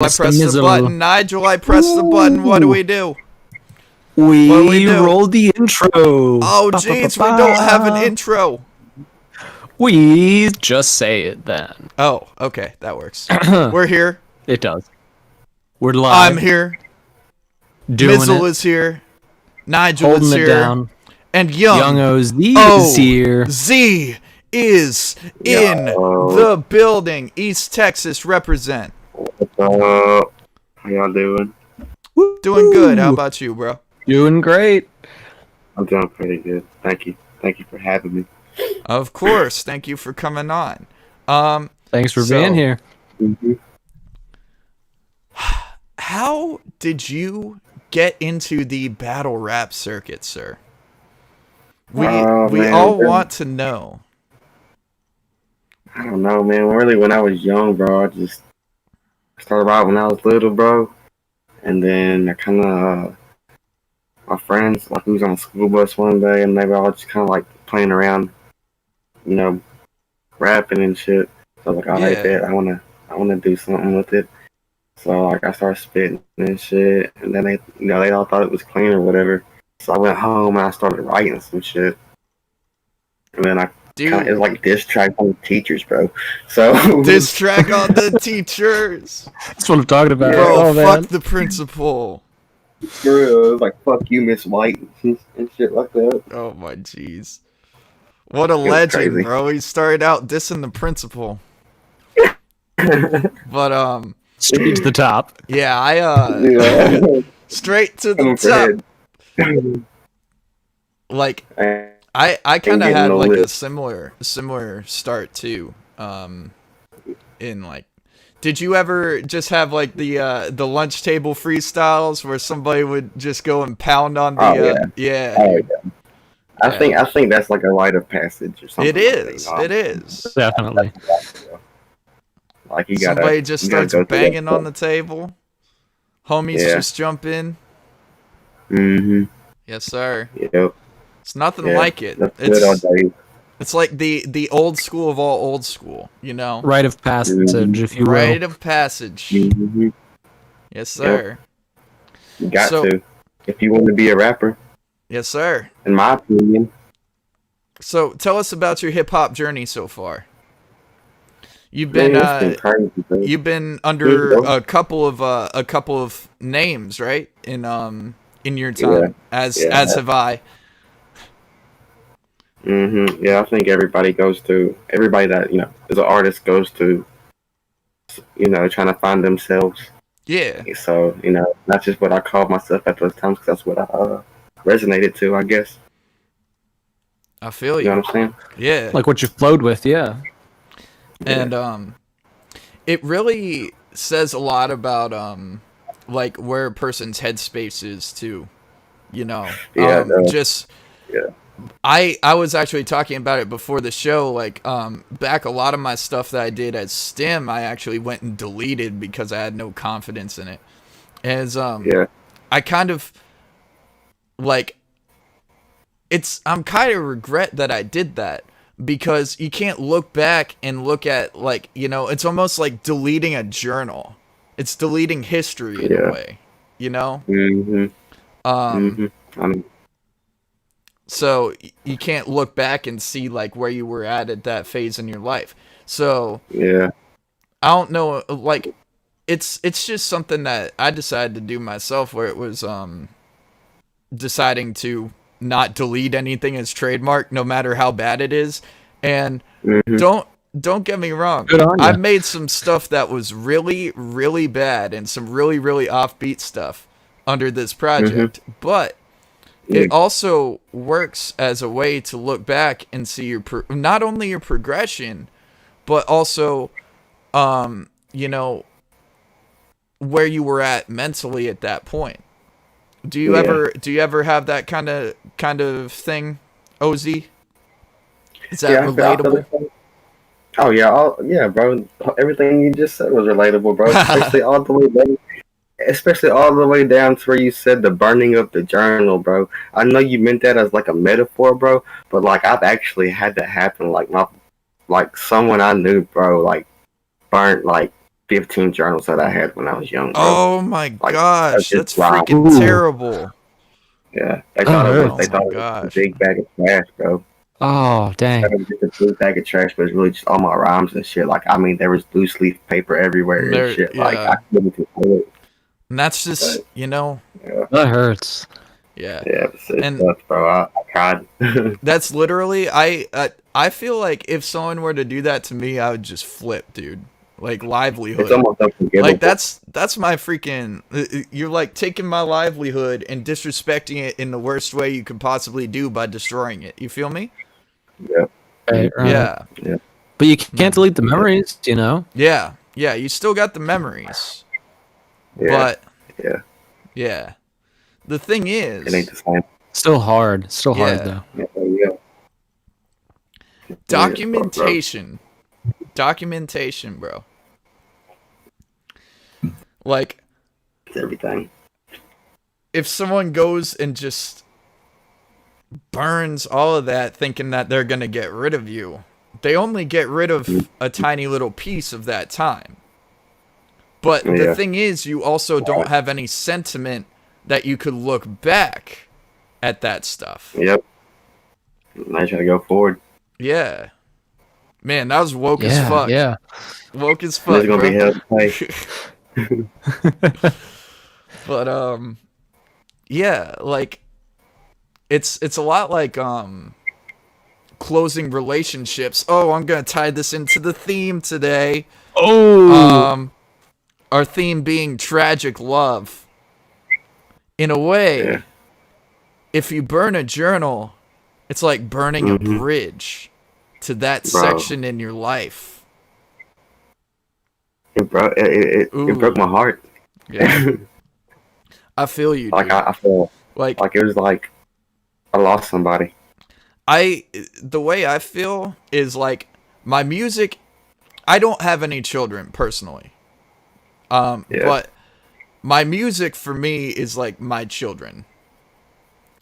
I press the button. Nigel, I press the button. What do we do? We rolled the intro. Oh, jeez, we don't have an intro. We just say it then. Oh, okay, that works. We're here. It does. We're live. I'm here. Doing Mizzle it. is here. Nigel Holding is it here. down. And young OZ is here. Z is in the building. East Texas represent. What's up? How y'all doing? Doing good. How about you, bro? Doing great. I'm doing pretty good. Thank you. Thank you for having me. Of course. Thank you for coming on. Thanks for being here. Mm-hmm. How did you get into the battle rap circuit, sir? We all want to know. I don't know, man. Really, when I was young, bro, I just started out when I was little, bro. And then I kind of, my friends, like, we was on a school bus one day, and they were all just kind of, like, playing around, you know, rapping and shit. So I was like, I like that. I wanna do something with it. So, like, I started spitting and shit, and then they all thought it was clean or whatever. So I went home and I started writing some shit. And then it was like diss track on the teachers, bro. So diss track on the teachers. That's what I'm talking about. Bro, fuck the principal. For real, it was like, fuck you, Miss White, and shit like that. Oh my jeez. What a legend, crazy. Bro. He started out dissing the principal. But straight to the top. Yeah, straight to the top. Like I kind of had like a similar start too. In like, did you ever just have like the lunch table freestyles where somebody would just go and pound on the yeah. Oh, yeah. I think that's like a rite of passage or something. It is. Like that, you know? It is. Definitely. Like somebody just starts banging on the table. Homies just jump in. Mm-hmm. Yes, sir. Yep. It's nothing like it. It's like the old school of all old school, you know? Rite of passage, if you will. Rite of passage. Mm-hmm. Yes, sir. Yep. You got to. If you want to be a rapper. Yes, sir. In my opinion. So, tell us about your hip-hop journey so far. You've been you've been under a couple of names, right? In your time, as have I. Mm-hmm. Yeah, I think everybody that, you know, as an artist goes through, you know, trying to find themselves. Yeah. So, you know, that's just what I called myself at those times, because that's what I resonated to, I guess. I feel you. You know what I'm saying? Yeah. Like what you flowed with, yeah. And it really says a lot about like where a person's headspace is too, you know. I was actually talking about it before the show, like back a lot of my stuff that I did as STEM I actually went and deleted because I had no confidence in it. As I kind of like I'm kind of regret that I did that. Because you can't look back and look at, like, you know, it's almost like deleting a journal. It's deleting history in a way, you know? Mm-hmm. So you can't look back and see, like, where you were at that phase in your life. So I don't know, like, it's just something that I decided to do myself, where it was deciding to not delete anything as trademark, no matter how bad it is. And don't get me wrong, I've made some stuff that was really, really bad and some really, really offbeat stuff under this project, but it also works as a way to look back and see your not only your progression, but also you know, where you were at mentally at that point. Do you ever have that kind of thing, OZ? Is that relatable? Oh yeah, bro. Everything you just said was relatable, bro. Especially all the way down to where you said the burning of the journal, bro. I know you meant that as like a metaphor, bro, but like I've actually had that happen. Like someone I knew, bro, like burnt like 15 journals that I had when I was young, bro. Oh my Like, gosh, that's dry. freaking terrible. Yeah, they thought it was. Oh They thought my it was a gosh. big bag of trash, bro. Oh, dang. Instead of just a big bag of trash, but it's really just all my rhymes and shit. Like, I mean, there was loose leaf paper everywhere and shit. Like, I couldn't control it. And that's just, But, that hurts. Yeah. Yeah, it sucks, bro. I cried. That's literally, I feel like if someone were to do that to me, I would just flip, dude. Like, livelihood. It's almost unforgivable. Like, that's my freaking, you're like taking my livelihood and disrespecting it in the worst way you could possibly do by destroying it. You feel me? Yeah. Right. Yeah. But you can't delete the memories, you know? Yeah. Yeah, you still got the memories. Yeah. But, yeah. The thing is... It ain't the same. Still hard. Still hard, though. Yeah. Documentation. Documentation, bro. Like... It's everything. If someone goes and just burns all of that thinking that they're going to get rid of you, they only get rid of a tiny little piece of that time. But the thing is, you also don't have any sentiment that you could look back at that stuff. Yep. I try to go forward. Yeah. Man, that was woke as fuck. Yeah. Woke as fuck, gonna bro. be hell to pay. But, yeah, like, it's a lot like, closing relationships. Oh, I'm gonna tie this into the theme today. Oh! Our theme being tragic love. In a way, if you burn a journal, it's like burning a bridge to that section in your life. It broke my heart. Yeah. I feel you, dude. I feel like it was like I lost somebody. The way I feel is like my music, I don't have any children personally. But my music for me is like my children.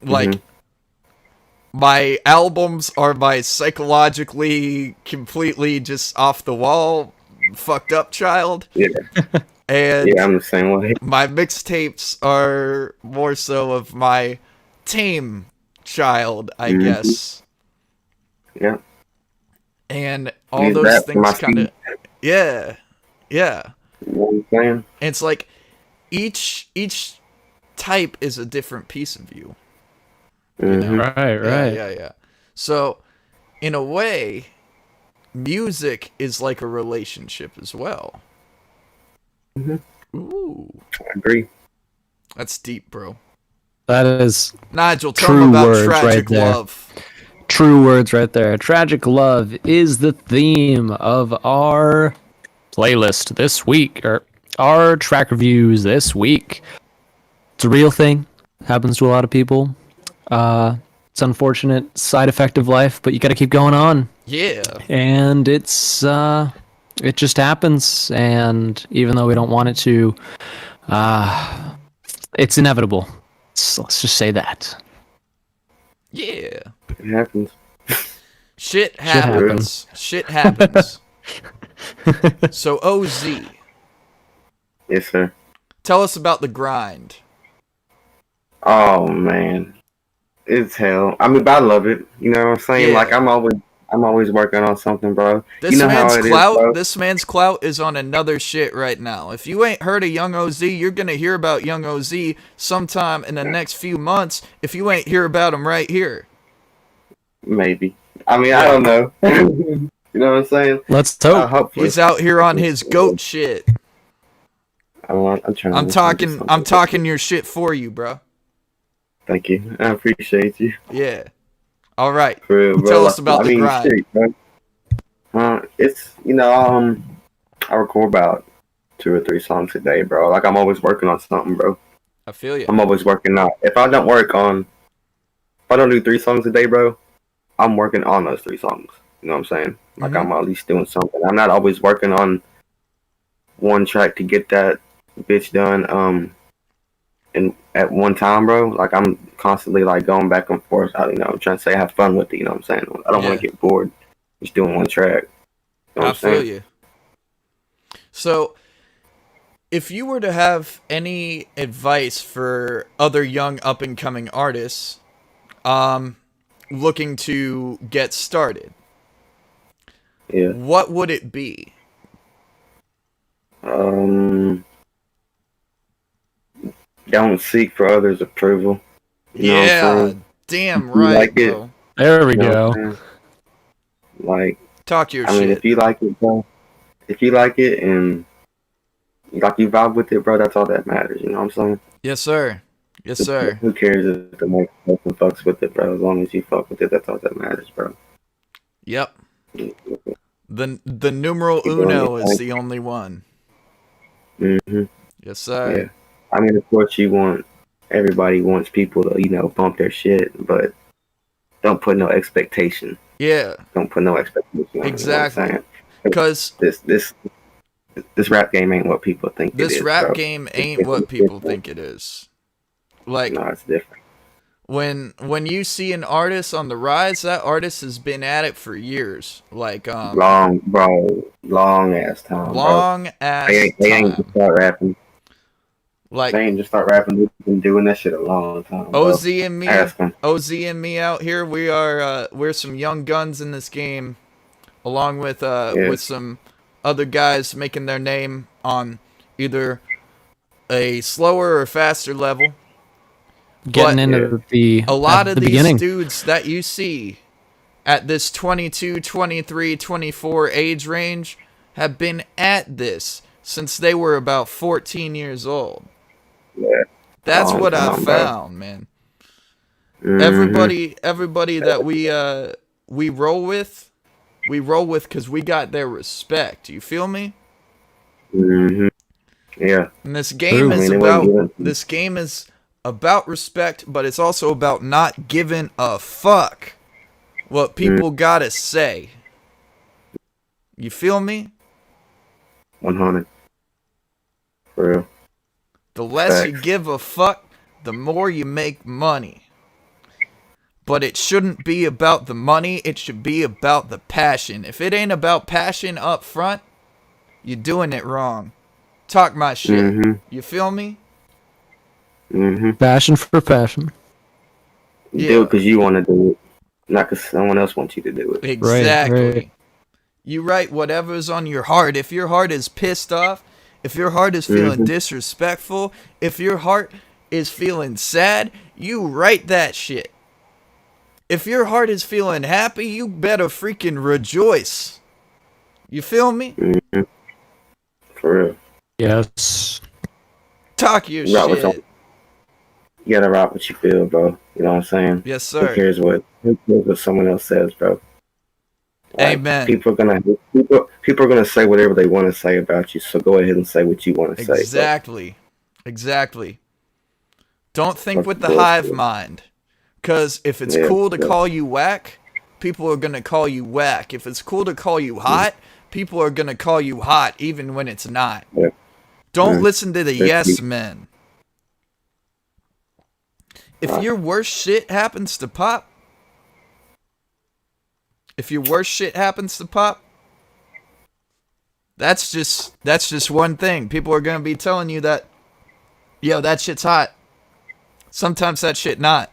Like, my albums are my psychologically completely just off the wall, fucked up child. Yeah. And I'm the same way. my mixtapes are more so of my tame child, I guess. Yeah. And all those things kind of... Yeah. Yeah. You know what I'm saying? And it's like each type is a different piece of you. You know? Right. Yeah. So, in a way, music is like a relationship as well. Ooh. I agree. That's deep, bro. That is Nigel, tell me about tragic love. True words right there. Tragic love is the theme of our playlist this week, or our track reviews this week. It's a real thing. Happens to a lot of people. It's an unfortunate side effect of life, but you got to keep going on. Yeah. And it's it just happens, and even though we don't want it to, it's inevitable. So let's just say that. Yeah. It happens. Shit happens. Shit happens. So, OZ. Yes, sir. Tell us about the grind. Oh man, it's hell. I mean, but I love it. You know what I'm saying? Yeah. Like I'm always working on something, bro. This you know man's how it clout. is, bro? This man's clout is on another shit right now. If you ain't heard of Young OZ, you're gonna hear about Young OZ sometime in the next few months. If you ain't hear about him right here, Maybe. I mean, I don't know. You know what I'm saying? Let's hope. Hopefully. he's out here on his goat shit. I'm trying. I'm talking your shit for you, bro. Thank you. I appreciate you. Yeah. All right. For real, bro. Tell us about the grind. Shit, bro. It's I record about 2 or 3 songs a day, bro. Like I'm always working on something, bro. I feel you. I'm always working on. If I don't do 3 songs a day, bro, I'm working on those 3 songs. You know what I'm saying? Like I'm at least doing something. I'm not always working on one track to get that bitch done. And at one time, bro, like I'm constantly like going back and forth. I'm trying to say have fun with it. You know what I'm saying? I don't want to get bored just doing one track. You know I feel you. So, if you were to have any advice for other young up and coming artists looking to get started, what would it be? Don't seek for others' approval. You know what I'm saying? Damn right, bro. There we go. Like, talk your shit. I mean, if you like it, bro, if you like it and like you vibe with it, bro, that's all that matters. You know what I'm saying? Yes, sir. Yes, sir. Who cares if the next person fucks with it, bro? As long as you fuck with it, that's all that matters, bro. Yep. The numero uno is the only one. Yes, sir. Yeah. I mean, of course, everybody wants people to, bump their shit, but don't put no expectation. Yeah. Don't put no expectation. Exactly. Because this rap game ain't what people think it is. This rap bro. game ain't what people think it is. Like, no, it's different. When you see an artist on the rise, that artist has been at it for years. Like long ass time. Long ass time. They ain't just start rapping. Like, they ain't just start rapping. They've been doing that shit a long time. OZ and me out here. We are we're some young guns in this game, along with some other guys making their name on either a slower or faster level. Getting into a lot of these beginning. Dudes that you see at this 22, 23, 24 age range have been at this since they were about 14 years old. Yeah. That's what I found, man. Everybody that we roll with because we got their respect. You feel me? Yeah. And this game is about respect, but it's also about not giving a fuck what people gotta say. You feel me? 100. For real. The less you give a fuck, the more you make money. But it shouldn't be about the money, it should be about the passion. If it ain't about passion up front, you're doing it wrong. Talk my shit. You feel me? Passion for passion. You do it because you want to do it, not because someone else wants you to do it. Exactly. Right. You write whatever's on your heart. If your heart is pissed off, if your heart is feeling disrespectful, if your heart is feeling sad, you write that shit. If your heart is feeling happy, you better freaking rejoice. You feel me? For real. Yes. Talk your shit. You gotta rock what you feel, bro. You know what I'm saying? Yes, sir. Who cares what someone else says, bro? Like, amen. People are gonna say whatever they want to say about you, so go ahead and say what you want to say. Exactly. Don't think with the hive mind. Because if it's cool to call you whack, people are gonna call you whack. If it's cool to call you hot, people are gonna call you hot, even when it's not. Yeah. Don't listen to the yes men. If your worst shit happens to pop, that's just one thing. People are gonna be telling you that, yo, that shit's hot. Sometimes that shit not.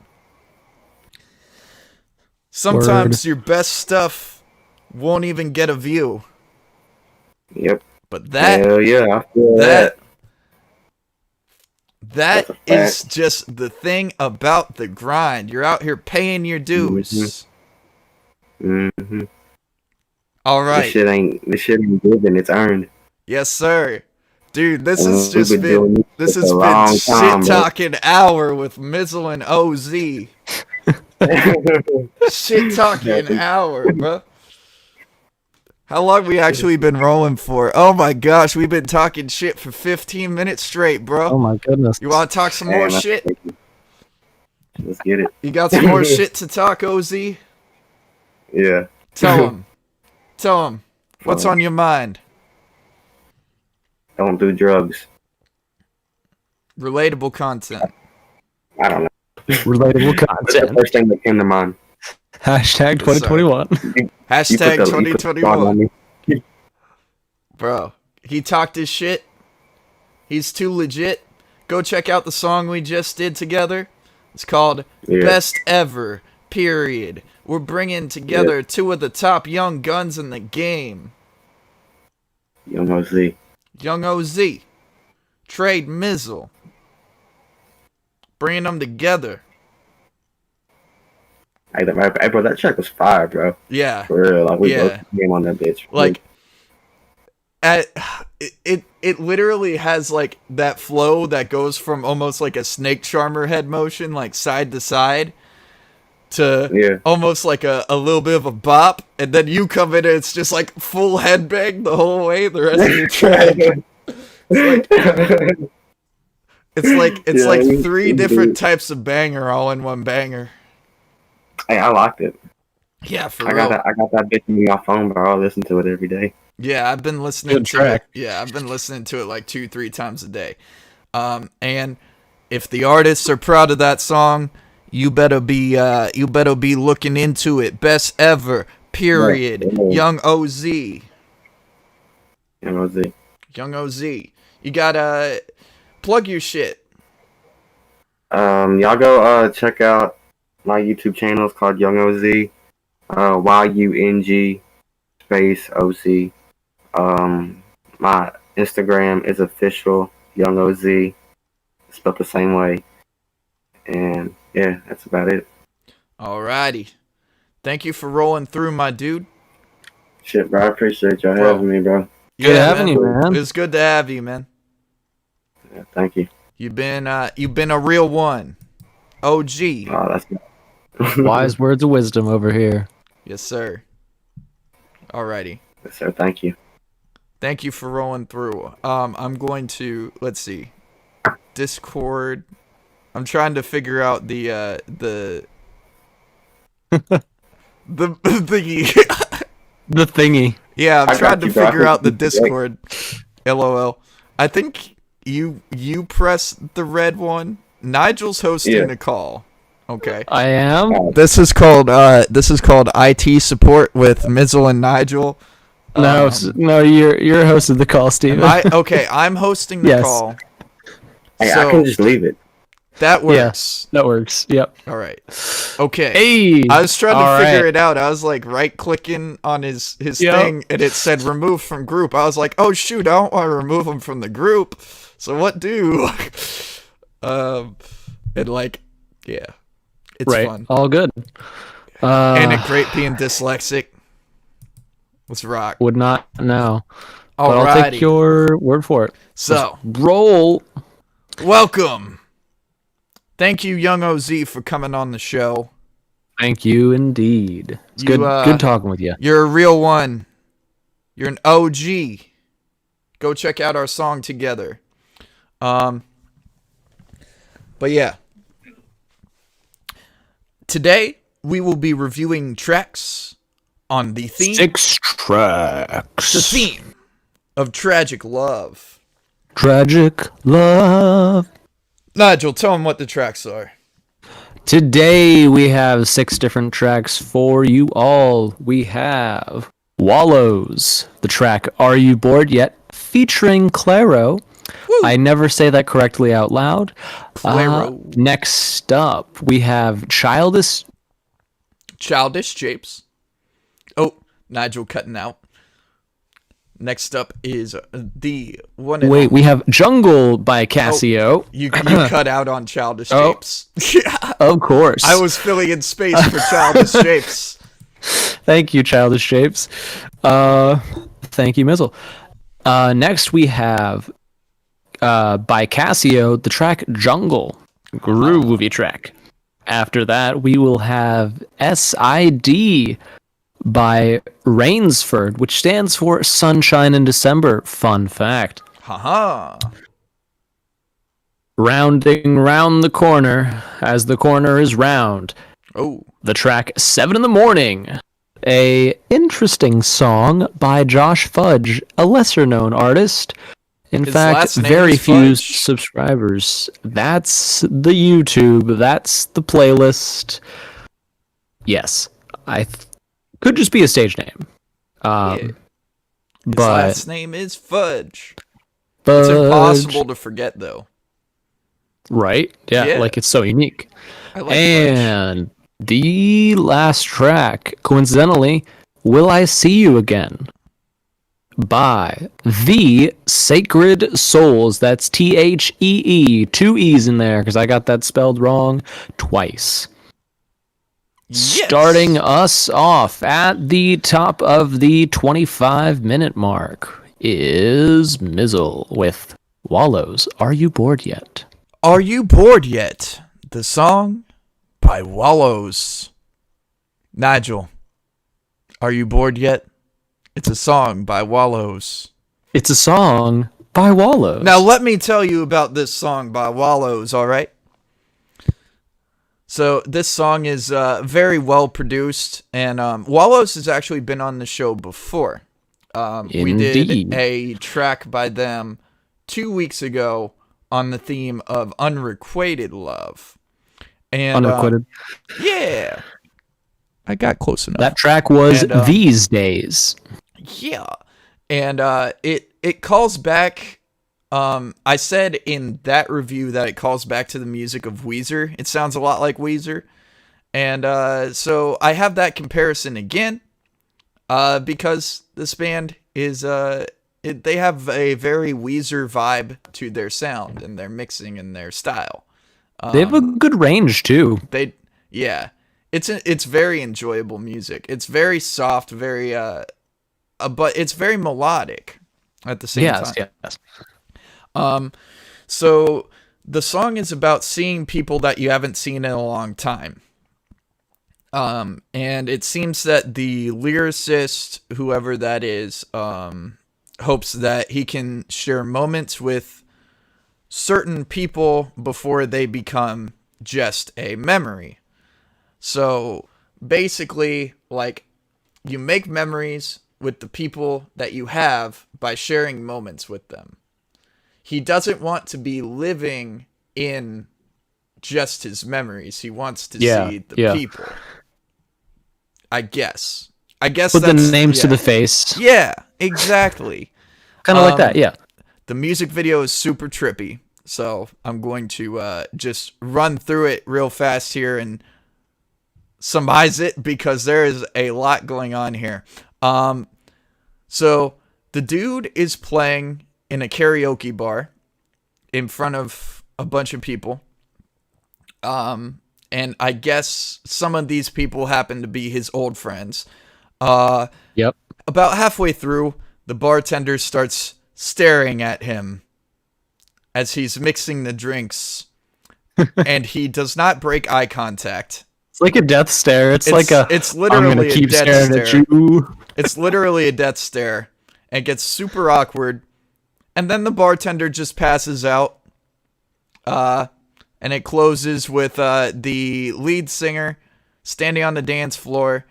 Sometimes your best stuff won't even get a view. Yep. But that, hell yeah, I feel that is just the thing about the grind. You're out here paying your dues. All right. This shit ain't given, it's earned. Yes, sir. Dude, this has been time, shit talking hour with Mizzle and OZ. Shit talking hour, bro. How long we actually been rolling for? Oh my gosh, we've been talking shit for 15 minutes straight, bro. Oh my goodness. You want to talk some more shit? Let's get it. You got some more shit to talk, OZ? Yeah. Tell him. What's on your mind? Don't do drugs. Relatable content. I don't know. Relatable content. The first thing that came to mind. Hashtag 2021. Hashtag 2021. Bro, he talked his shit. He's too legit. Go check out the song we just did together. It's called Best Ever, period. We're bringing together two of the top young guns in the game. Young OZ. Young OZ. Trade Mizzle. Bringing them together. Hey, bro, that track was fire, bro. Yeah. For real. Like, we both came on that bitch. Like, it literally has, like, that flow that goes from almost like a snake charmer head motion, like, side to side, to almost like a little bit of a bop, and then you come in and it's just, like, full headbang the whole way, the rest of the track. It's like three different types of banger all in one banger. Hey, I liked it. Yeah, for real. I got that bitch in my phone, bro. I listen to it every day. Yeah, I've been listening to it. Yeah, I've been listening to it like 2-3 times a day. And if the artists are proud of that song, you better be looking into it. Best ever, period. Yeah. Young OZ. Young OZ. Young OZ. You gotta plug your shit. Y'all go check out my YouTube channel. It's called Young OZ. YUNG space OC. My Instagram is official Young OZ. Spelled the same way. And yeah, that's about it. Alrighty. Thank you for rolling through, my dude. Shit, bro. I appreciate y'all having me, bro. Good having you, man. It's good to have you, man. Yeah, thank you. You've been a real one. OG. Oh, that's wise words of wisdom over here. Yes, sir. Alrighty. Yes, sir. Thank you. Thank you for rolling through. I'm going to, let's see, Discord. I'm trying to figure out the thingy. The thingy. Yeah, I'm trying to figure out the Discord. LOL. I think you press the red one. Nigel's hosting the call. Okay. I am. This is called IT support with Mizzle and NIGEL. No, you're hosting the call, Steven. Okay, I'm hosting the call. Hey, so, I can just leave it. That works. Yeah, that works. Yep. All right. Okay. Hey. I was trying to figure it out. I was like right clicking on his thing, and it said remove from group. I was like, oh shoot, I don't want to remove him from the group. So what do? And like, yeah, it's fun. All good. Ain't it great being dyslexic? Let's rock. Would not know. All but I'll take your word for it. So roll. Welcome. Thank you, Young OZ, for coming on the show. Thank you indeed. It's good talking with you. You're a real one. You're an OG. Go check out our song together. But yeah. Today, we will be reviewing tracks on the theme. 6 tracks. The theme of Tragic Love. Tragic Love. Nigel, tell them what the tracks are. Today we have 6 different tracks for you all. We have Wallows, the track Are You Bored Yet? Featuring Claro. Woo. I never say that correctly out loud. Claro. Next up, we have Childish Japes. Oh, Nigel cutting out. Next up is the one. Wait, we have Jungle by Cassio. Oh, you cut out on Childish Japes. Of course. I was filling in space for Childish Japes. Thank you, Childish Japes. Thank you, Mizzle. Next we have by Cassio, the track Jungle. Groovy track. After that, we will have S.I.D. by Rainsford, which stands for Sunshine in December. Fun fact. Haha. Rounding round the corner as the corner is round. Oh. The track 7 in the Morning. A interesting song by Josh Fudge, a lesser known artist. In fact, very few subscribers. That's the YouTube. That's the playlist. Yes. Could just be a stage name. His last name is Fudge. It's impossible to forget, though. Right? Yeah, like it's so unique. I like and Fudge. The last track, coincidentally, Will I See You Again? By The Sacred Souls. That's THEE. 2 E's in there because I got that spelled wrong twice. Yes. Starting us off at the top of the 25-minute mark is Mizzle with Wallows. Are you bored yet? Are you bored yet? The song by Wallows. Nigel, are you bored yet? It's a song by Wallows. It's a song by Wallows. Now let me tell you about this song by Wallows, all right? So this song is very well produced, and Wallows has actually been on the show before. We did a track by them 2 weeks ago on the theme of unrequited love. And unrequited. Yeah. I got close enough. That track was These Days. Yeah. And it calls back. I said in that review that it calls back to the music of Weezer. It sounds a lot like Weezer. And so I have that comparison again. Because this band is they have a very Weezer vibe to their sound and their mixing and their style. They have a good range too. It's very enjoyable music. It's very soft, very but it's very melodic at the same time. Yes. So the song is about seeing people that you haven't seen in a long time. And it seems that the lyricist, whoever that is, hopes that he can share moments with certain people before they become just a memory. So basically, like, you make memories with the people that you have by sharing moments with them. He doesn't want to be living in just his memories. He wants to see the people. I guess put that's the names to the face. Yeah, exactly. Kind of like that, yeah. The music video is super trippy, so I'm going to just run through it real fast here and surmise it because there is a lot going on here. So the dude is playing in a karaoke bar in front of a bunch of people. And I guess some of these people happen to be his old friends. Yep. About halfway through, the bartender starts staring at him as he's mixing the drinks, and he does not break eye contact. It's like a death stare. It's literally I'm gonna keep staring at you. It's literally a death stare. And it gets super awkward. And then the bartender just passes out. And it closes with the lead singer standing on the dance floor.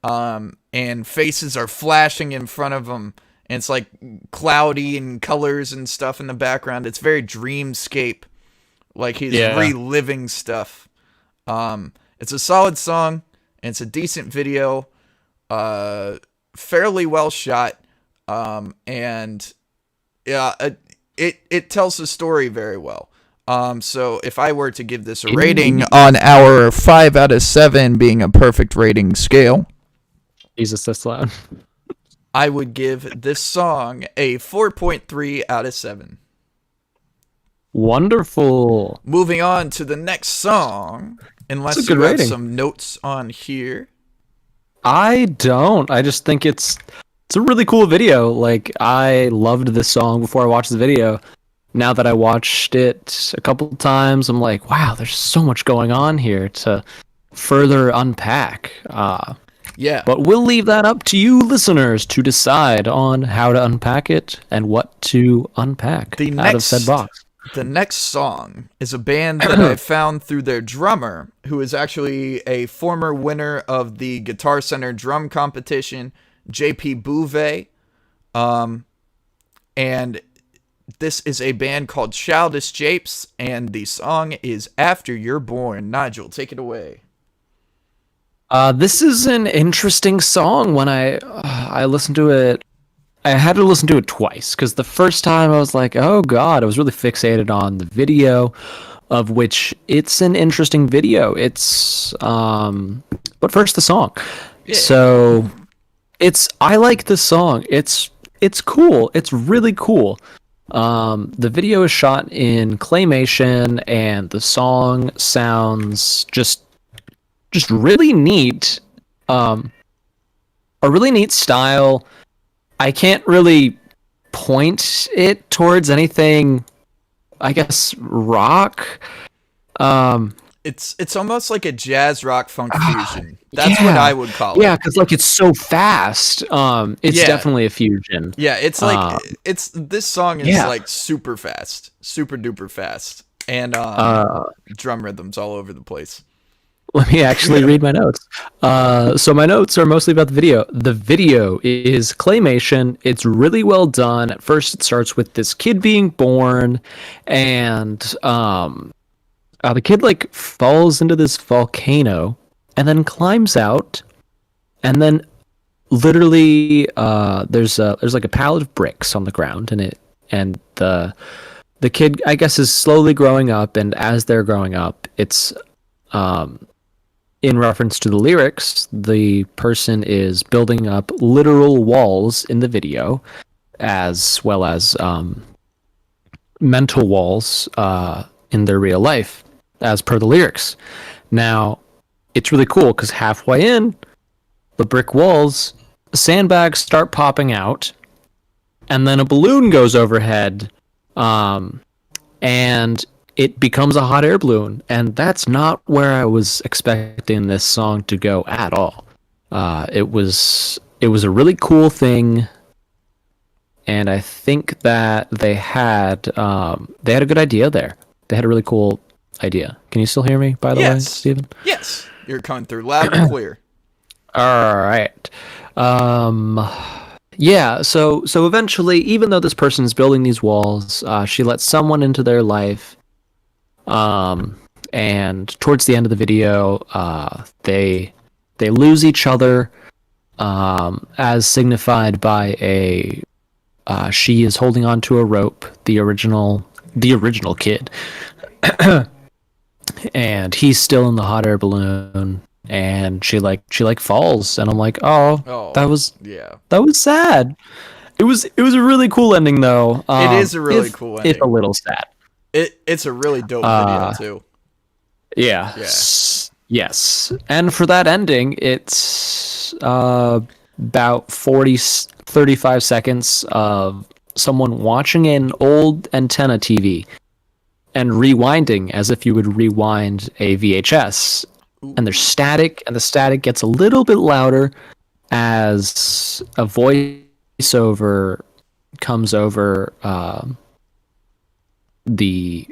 And faces are flashing in front of him. And it's like cloudy and colors and stuff in the background. It's very dreamscape. Like he's reliving stuff. It's a solid song. And it's a decent video. Fairly well shot. And yeah, it tells the story very well. So if I were to give this a rating on our 5 out of 7 being a perfect rating scale, Jesus, that's loud. I would give this song a 4.3 out of 7. Wonderful. Moving on to the next song, unless you have some notes on here. I don't. I just think it's a really cool video. Like, I loved this song before I watched the video. Now that I watched it a couple times, I'm like, wow, there's so much going on here to further unpack. Yeah. But we'll leave that up to you listeners to decide on how to unpack it and what to unpack out of said box. The next song is a band that I found through their drummer, who is actually a former winner of the Guitar Center drum competition, JP Bouvet. And this is a band called Childish Japes, and the song is After You're Born. Nigel, take it away. This is an interesting song. When I listened to it I had to listen to it twice because the first time I was like, oh god, I was really fixated on the video, of which it's an interesting video. It's but first the song. Yeah. So I like the song. It's cool. It's really cool. The video is shot in claymation, and the song sounds just really neat. A really neat style. I can't really point it towards anything, I guess, rock. It's almost like a jazz rock funk fusion. That's what I would call it. Yeah, because like it's so fast. It's definitely a fusion. Yeah, it's like this song is like super fast, super duper fast, and drum rhythms all over the place. Let me actually read my notes. So my notes are mostly about the video. The video is claymation. It's really well done. At first, it starts with this kid being born, and the kid like falls into this volcano, and then climbs out, and then literally there's like a pallet of bricks on the ground, and the kid, I guess, is slowly growing up, and as they're growing up, it's in reference to the lyrics, the person is building up literal walls in the video, as well as mental walls in their real life, as per the lyrics. Now, it's really cool because halfway in, the brick walls, sandbags start popping out, and then a balloon goes overhead, and it becomes a hot air balloon, and that's not where I was expecting this song to go at all. It was a really cool thing, and I think that they had a good idea there. They had a really cool idea. Can you still hear me, by the way, Steven? Yes, you're coming through loud and clear. All right. Yeah. So eventually, even though this person is building these walls, she lets someone into their life. And towards the end of the video, they lose each other, as signified by she is holding onto a rope, the original kid, and he's still in the hot air balloon, and she falls, and I'm like, oh, that was sad. It was a really cool ending though. It is a really cool ending. It's a little sad. It's a really dope video too. Yeah. Yes. And for that ending, it's about 35 seconds of someone watching an old antenna TV and rewinding as if you would rewind a VHS. Ooh. And there's static, and the static gets a little bit louder as a voiceover comes over the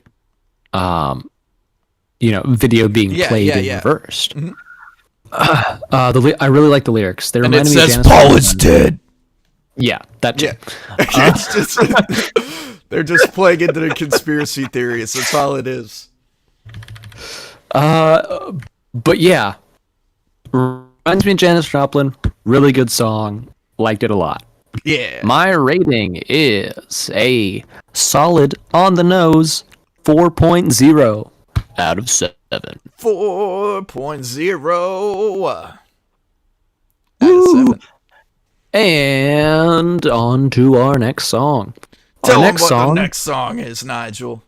video being played and reversed. Mm-hmm. I really like the lyrics. They remind me of Janice Paul is dead. Yeah, that too. Yeah. It's just, they're just playing into the conspiracy theories. That's all it is. But yeah, reminds me of Janis Joplin. Really good song. Liked it a lot. Yeah. My rating is a solid on the nose 4.0 out of 7. 4.0 out of 7. And on to our next song. Tell them what the next song is, Nigel.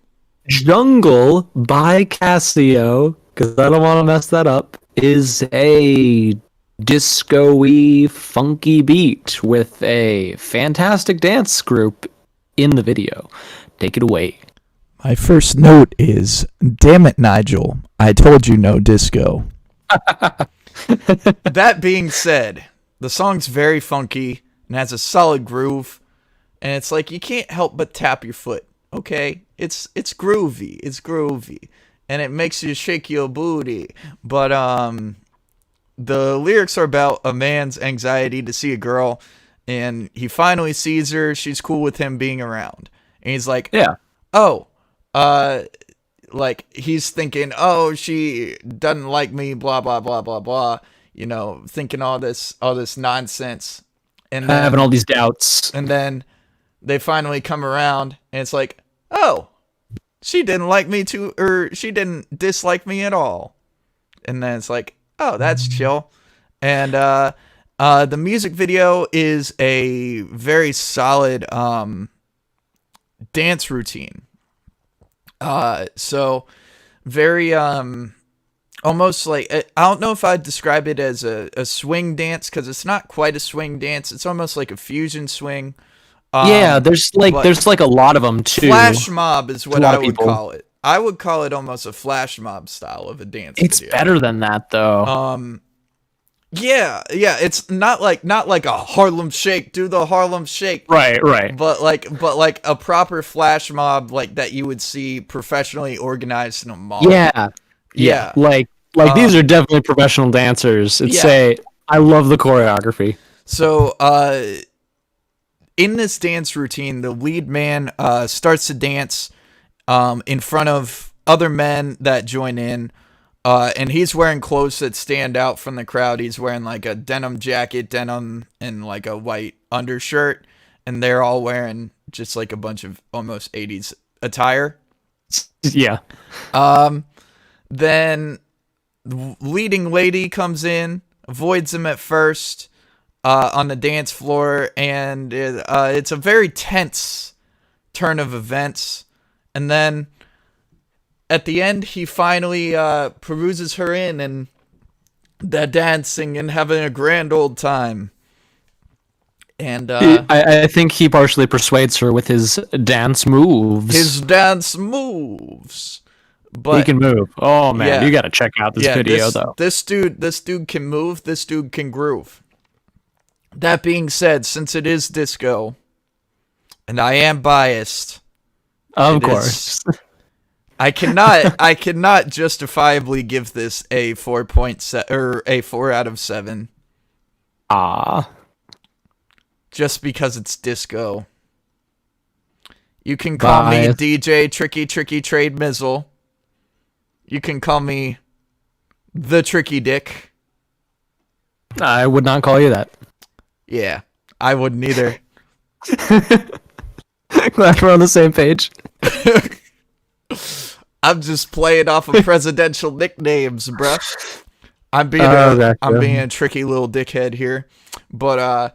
Jungle by Cassio, because I don't want to mess that up, is a disco-y, funky beat with a fantastic dance group in the video. Take it away. My first note is, damn it, Nigel, I told you no disco. That being said, the song's very funky and has a solid groove, and it's like you can't help but tap your foot, okay? It's groovy, and it makes you shake your booty. But the lyrics are about a man's anxiety to see a girl, and he finally sees her. She's cool with him being around, and he's like, like he's thinking, oh, she doesn't like me, blah blah blah blah blah, thinking all this nonsense, and then, having all these doubts. And then they finally come around, and it's like, oh, she didn't like me too, or she didn't dislike me at all. And then it's like, oh, that's chill. And the music video is a very solid dance routine. So very almost like, I don't know if I'd describe it as a swing dance, because it's not quite a swing dance. It's almost like a fusion swing. There's like a lot of them too. Flash mob is what I would call it. I would call it almost a flash mob style of a dance. It's video. better than that though. Yeah, it's not like a Harlem Shake, do the Harlem Shake. Right. But like a proper flash mob, like that you would see professionally organized in a mall. Yeah. Like these are definitely professional dancers. I love the choreography. So in this dance routine, the lead man starts to dance in front of other men that join in. And he's wearing clothes that stand out from the crowd. He's wearing like a denim jacket, denim, and like a white undershirt. And they're all wearing just like a bunch of almost 80s attire. Yeah. Then the leading lady comes in, avoids him at first on the dance floor. And it's a very tense turn of events. And then at the end, he finally peruses her in, and they're dancing and having a grand old time. And I think he partially persuades her with his dance moves. But he can move. Oh man, you got to check out this video though. This dude can move. This dude can groove. That being said, since it is disco, and I am biased, of course. I cannot justifiably give this a 4.7 or a 4 out of 7. Just because it's disco. You can call me DJ Tricky Trade Mizzle. You can call me the Tricky Dick. I would not call you that. Yeah, I wouldn't either. Glad we're on the same page. I'm just playing off of presidential nicknames, bruh. I'm being a tricky little dickhead here, but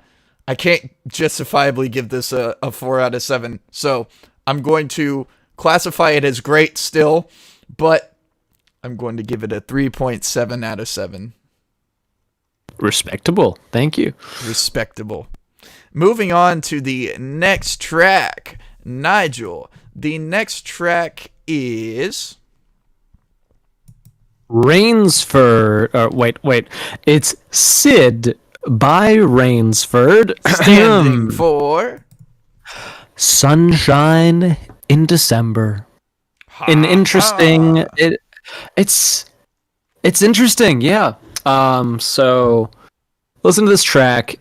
I can't justifiably give this a 4 out of 7. So I'm going to classify it as great still, but I'm going to give it a 3.7 out of 7. Respectable. Thank you. Respectable. Moving on to the next track, Nigel. The next track is Rainsford. Wait. It's S.I.D by Rainsford. Standing for Sunshine in December. An interesting. It's interesting. Yeah. So listen to this track.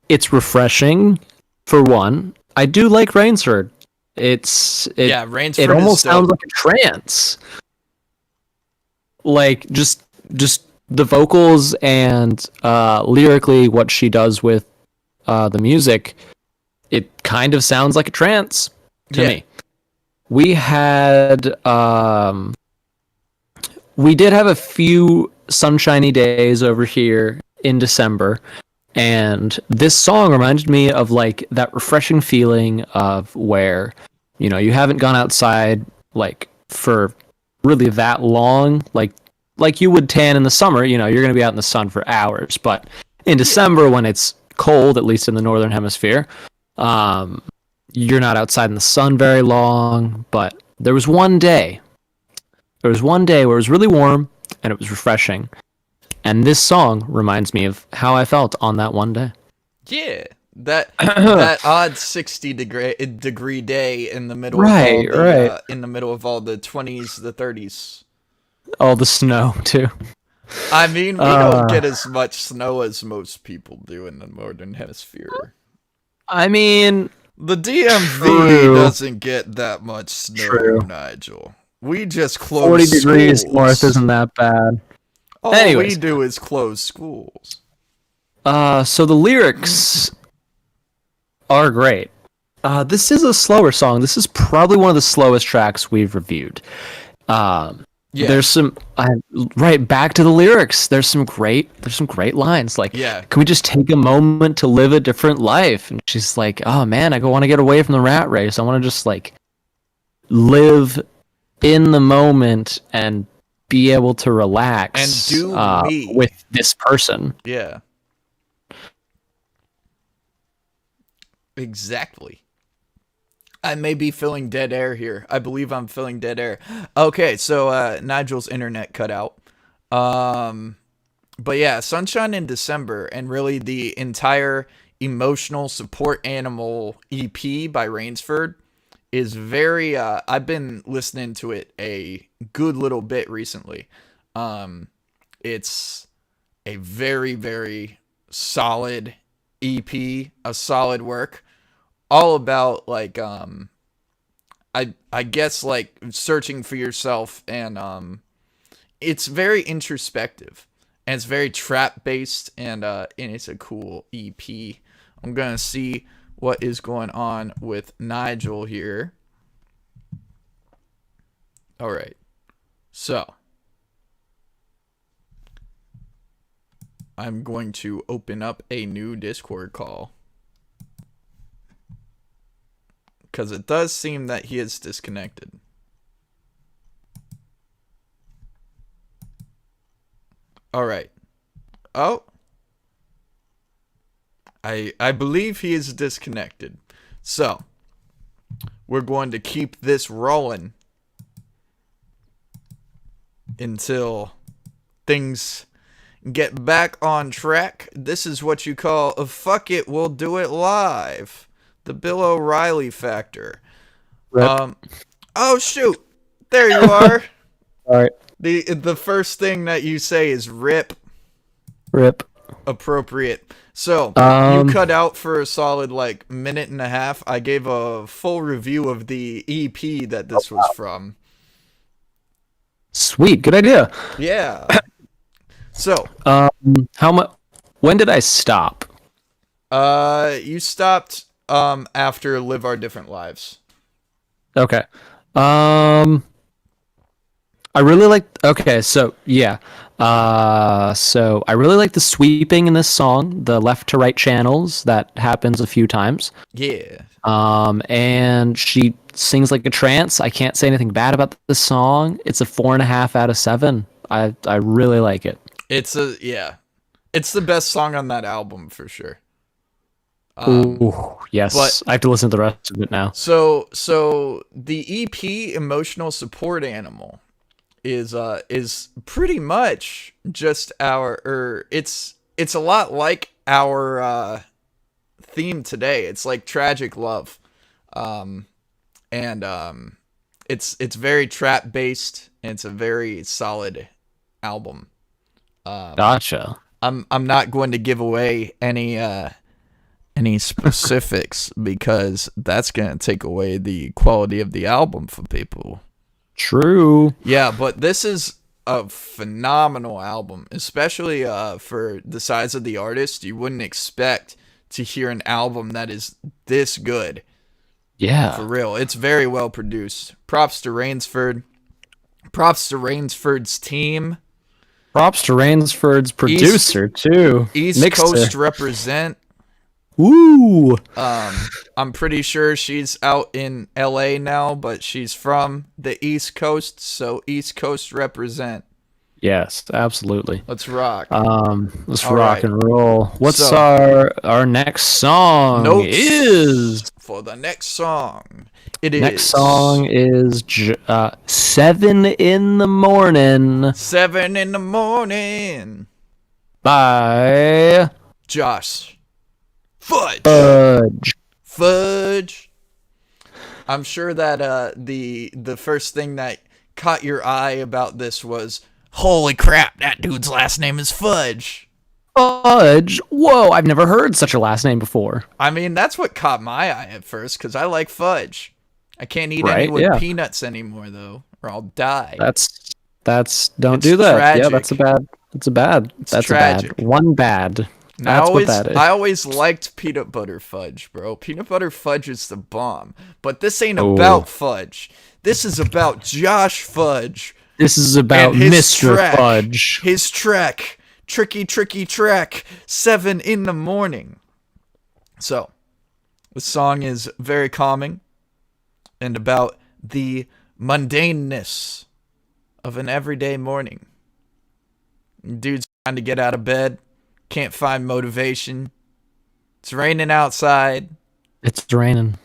It's refreshing. For one, I do like Rainsford. Rainsford. It almost sounds like a trance. Like just the vocals and lyrically, what she does with the music, it kind of sounds like a trance to me. We did have a few sunshiny days over here in December. And this song reminded me of like that refreshing feeling of where, you haven't gone outside like for really that long, like you would tan in the summer, you're going to be out in the sun for hours. But in December, when it's cold, at least in the northern hemisphere, you're not outside in the sun very long. But there was one day where it was really warm and it was refreshing. And this song reminds me of how I felt on that one day. Yeah, that odd 60-degree day in the middle in the middle of all the 20s, the 30s. All the snow too. I mean, we don't get as much snow as most people do in the northern hemisphere. I mean, the DMV doesn't get that much snow, Nigel. We just close 40 degrees schools. north isn't that bad. All we do is close schools. So the lyrics are great. This is a slower song. This is probably one of the slowest tracks we've reviewed. There's some right back to the lyrics. There's some great lines. Like, can we just take a moment to live a different life? And she's like, oh man, I want to get away from the rat race. I want to just like live in the moment and be able to relax and do me with this person. Yeah. Exactly. I may be filling dead air here. I believe I'm filling dead air. Okay, so Nigel's internet cut out. But yeah, Sunshine in December, and really the entire emotional support animal EP by Rainsford is very I've been listening to it a good little bit recently. It's a very, very solid EP, a solid work, all about like I guess like searching for yourself, and it's very introspective, and it's very trap based, and it's a cool EP. I'm gonna see what is going on with Nigel here. All right, so I'm going to open up a new Discord call, because it does seem that he is disconnected. All right. Oh. I believe he is disconnected. So, we're going to keep this rolling until things get back on track. This is what you call a fuck it, we'll do it live. The Bill O'Reilly factor. Oh shoot, there you are. All right. The first thing that you say is rip. Rip. Appropriate. So you cut out for a solid like minute and a half. I gave a full review of the EP that this was from. Sweet, good idea. Yeah. So how much? When did I stop? You stopped after Live Our Different Lives. Okay. I really like. Okay, so yeah. So I really like the sweeping in this song, the left to right channels that happens a few times. Yeah. And she sings like a trance. I can't say anything bad about this song. It's a 4.5 out of 7. I really like it. It's the best song on that album for sure. Ooh, yes. But I have to listen to the rest of it now. So the EP Emotional Support Animal is pretty much just it's a lot like our theme today. It's like tragic love. It's very trap based, and it's a very solid album. Gotcha. I'm not going to give away any specifics because that's going to take away the quality of the album for people. True. Yeah, but this is a phenomenal album, especially for the size of the artist. You wouldn't expect to hear an album that is this good. Yeah. For real. It's very well produced. Props to Rainsford. Props to Rainsford's team. Props to Rainsford's producer, too. East Coast represent. Woo! I'm pretty sure she's out in LA now, but she's from the East Coast, so East Coast represent. Yes, absolutely. Let's rock. Let's rock and roll. What's our next song? Notes for the next song. Next song is 7 in the Morning. 7 in the Morning. By Josh. Fudge. I'm sure that the first thing that caught your eye about this was, holy crap, that dude's last name is Fudge. Fudge? Whoa, I've never heard such a last name before. I mean, that's what caught my eye at first, because I like fudge. I can't eat any with peanuts anymore, though, or I'll die. Don't do that. Tragic. Yeah, that's a bad. One bad. That's what that is. I always liked peanut butter fudge, bro. Peanut butter fudge is the bomb. But this ain't about Fudge. This is about Josh Fudge. This is about Mr. Fudge. His track, Tricky Tricky Track, 7 in the morning. So, the song is very calming and about the mundaneness of an everyday morning. Dude's trying to get out of bed, can't find motivation. It's raining outside. It's raining.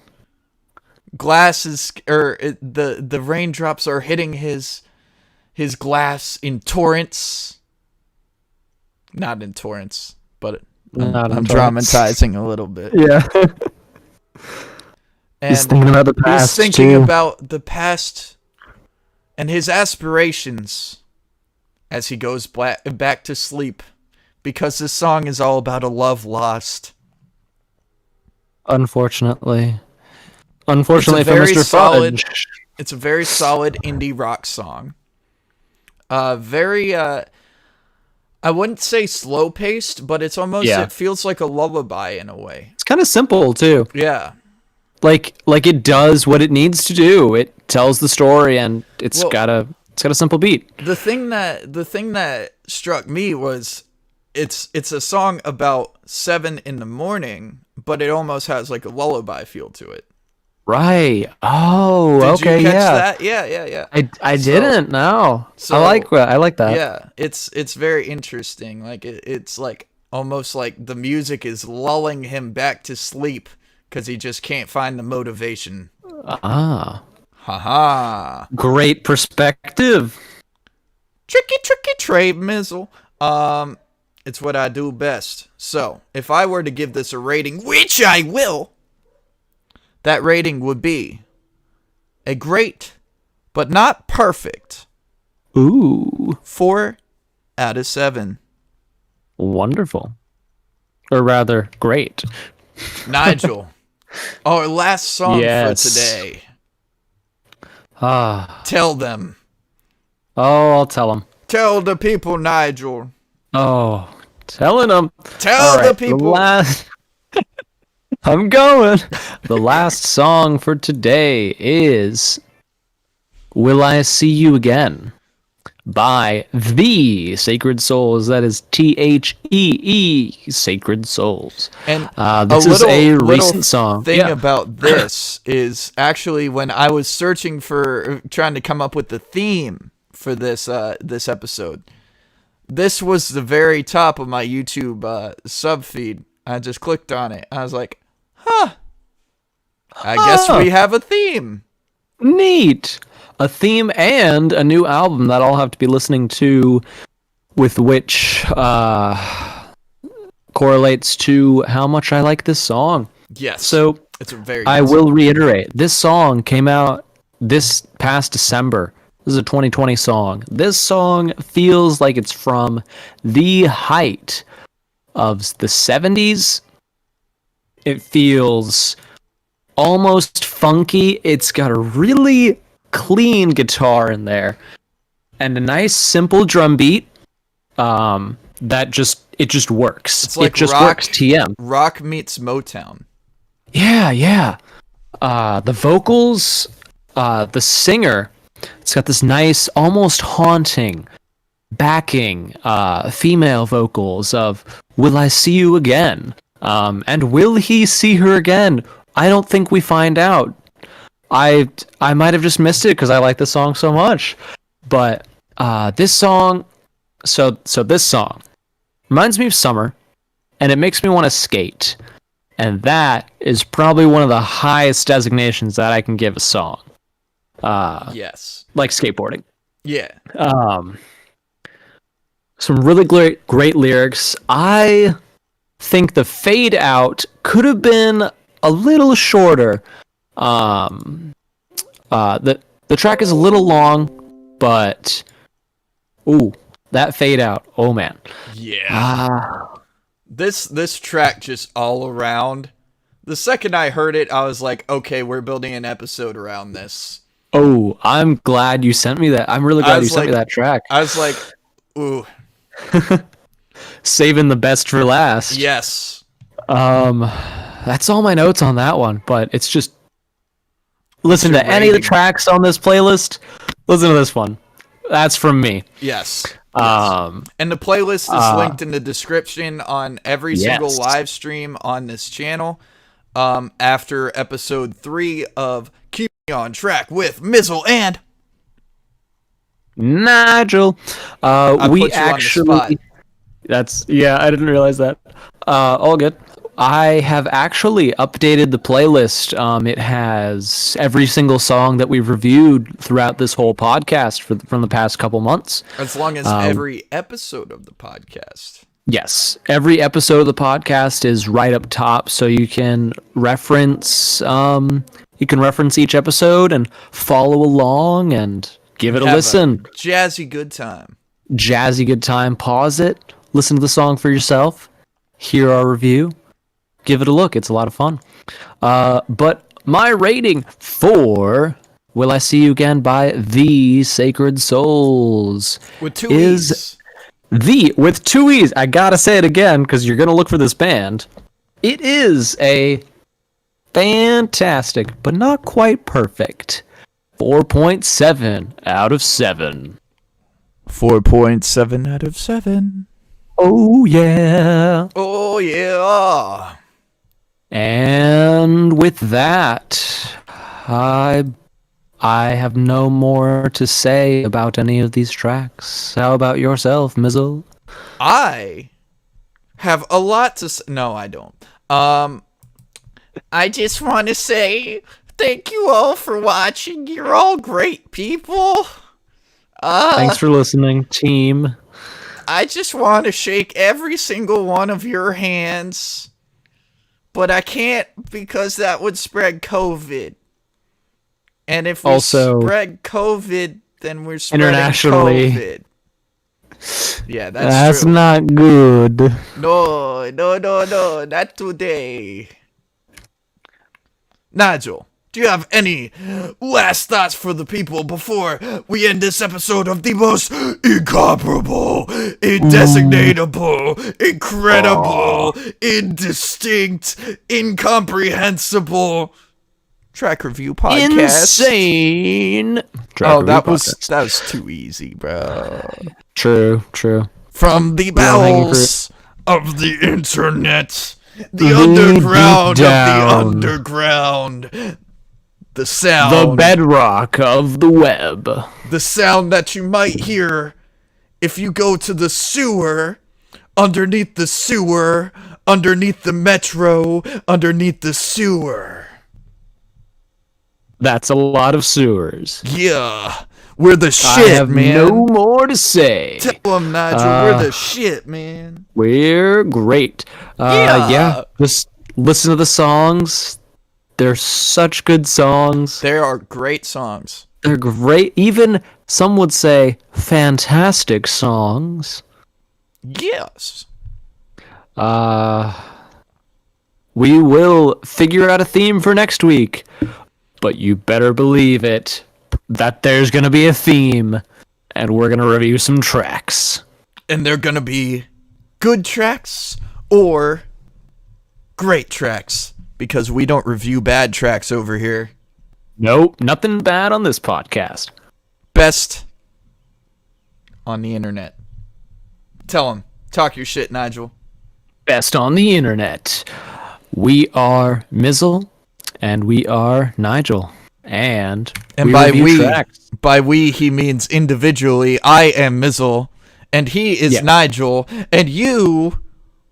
The raindrops are hitting his glass in torrents. Not in torrents, but I'm dramatizing a little bit. Yeah. And he's thinking about the past. He's thinking about the past and his aspirations as he goes back to sleep, because this song is all about a love lost. Unfortunately for Mr. Fudge. It's a very solid indie rock song. I wouldn't say slow paced, but it's almost, it feels like a lullaby in a way. It's kind of simple too. Yeah. Like it does what it needs to do. It tells the story, and it's got a simple beat. The thing that struck me was it's a song about 7 in the morning, but it almost has like a lullaby feel to it. Right. Oh, okay. Did you catch that? Yeah. I didn't. No. So I like that. Yeah, it's very interesting. Like it's like almost like the music is lulling him back to sleep because he just can't find the motivation. Haha. Great perspective. Tricky trade, Mizzle. It's what I do best. So, if I were to give this a rating, which I will, that rating would be a great, but not perfect. 4 out of 7. Wonderful. Or rather, great. Nigel, our last song for today. Tell them. Oh, I'll tell them. Tell the people, Nigel. Oh, telling them. Tell the people. I'm going. The last song for today is Will I See You Again by The Sacred Souls. That is THEE, Sacred Souls. And this is a recent song. The thing about this is actually when I was searching for, trying to come up with the theme for this episode, this was the very top of my YouTube sub feed. I just clicked on it. I was like, I guess we have a theme. Neat. A theme and a new album that I'll have to be listening to, with which correlates to how much I like this song. Yes. So it's a very. I will reiterate, this song came out this past December. This is a 2020 song. This song feels like it's from the height of the 70s. It feels almost funky. It's got a really clean guitar in there and a nice simple drum beat that just works. It's like it just rock, works. TM rock meets Motown. Yeah. The vocals, the singer, it's got this nice, almost haunting backing female vocals of "Will I see you again?" And will he see her again? I don't think we find out. I might have just missed it because I like this song so much. But this song, so this song reminds me of summer, and it makes me want to skate. And that is probably one of the highest designations that I can give a song. Yes. Like skateboarding. Yeah. Some really great lyrics. I think the fade out could have been a little shorter. The track is a little long, but that fade out. Oh man. Yeah. This track just all around. The second I heard it, I was like, okay, we're building an episode around this. Oh, I'm glad you sent me that. I'm really glad you sent me that track. I was like, ooh. Saving the best for last. Yes. That's all my notes on that one, but it's just listen to any of the tracks on this playlist. Listen to this one. That's from me. Yes. And the playlist is linked in the description on every single live stream on this channel. After episode 3 of Keep Me on Track with Mizzle and Nigel. We actually. I didn't realize that. All good. I have actually updated the playlist. It has every single song that we've reviewed throughout this whole podcast from the past couple months. As long as every episode of the podcast. Yes, every episode of the podcast is right up top, so you can reference each episode and follow along and give it a listen. Jazzy good time. Jazzy good time. Pause it. Listen to the song for yourself. Hear our review. Give it a look. It's a lot of fun. But my rating for Will I See You Again by The Sacred Souls with 2 E's. With 2 E's. I gotta say it again because you're gonna look for this band. It is a fantastic, but not quite perfect 4.7 out of 7. 4.7 out of 7. Oh yeah. Oh yeah. And with that, I have no more to say about any of these tracks. How about yourself, Mizzle? I have a lot to say. No, I don't. I just want to say thank you all for watching. You're all great people. Thanks for listening, team. I just want to shake every single one of your hands. But I can't because that would spread COVID. And if we spread COVID, then we're spreading internationally. COVID. Yeah, that's true. Not good. No, not today. Nigel, do you have any last thoughts for the people before we end this episode of the most incomparable, indesignatable, incredible, indistinct, incomprehensible track review podcast? Insane. That was too easy, bro. True. From the bowels of the internet, the underground of the underground. The sound. The bedrock of the web. The sound that you might hear if you go to the sewer, underneath the metro, underneath the sewer. That's a lot of sewers. Yeah. We're the shit, I have man. No more to say. Tell them, Nigel, we're the shit, man. We're great. Yeah. Just listen to the songs. They're such good songs. They are great songs. They're great. Even some would say fantastic songs. Yes. We will figure out a theme for next week. But you better believe it that there's going to be a theme. And we're going to review some tracks. And they're going to be good tracks or great tracks. Because we don't review bad tracks over here. Nope, nothing bad on this podcast. Best on the internet. Tell them. Talk your shit, Nigel. Best on the internet. We are Mizzle, and we are Nigel. And by we, he means individually. I am Mizzle, and he is Nigel, and you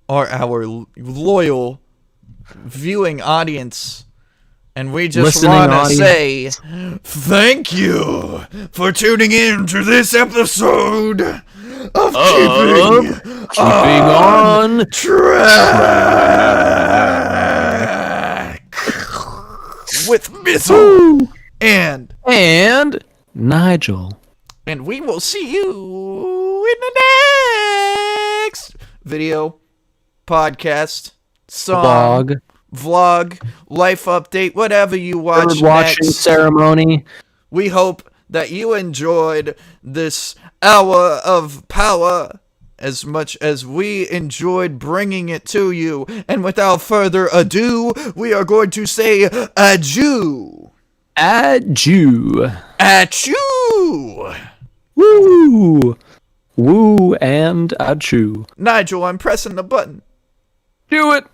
are our loyal viewing audience, and we just want to say thank you for tuning in to this episode of Keeping on Track with Mizzle and Nigel, and we will see you in the next video, podcast, song, vlog, life update, whatever you watch watching next. Ceremony. We hope that you enjoyed this hour of power as much as we enjoyed bringing it to you. And without further ado, we are going to say adieu. Adieu. Achoo! Woo! Woo and adieu. Nigel, I'm pressing the button. Do it.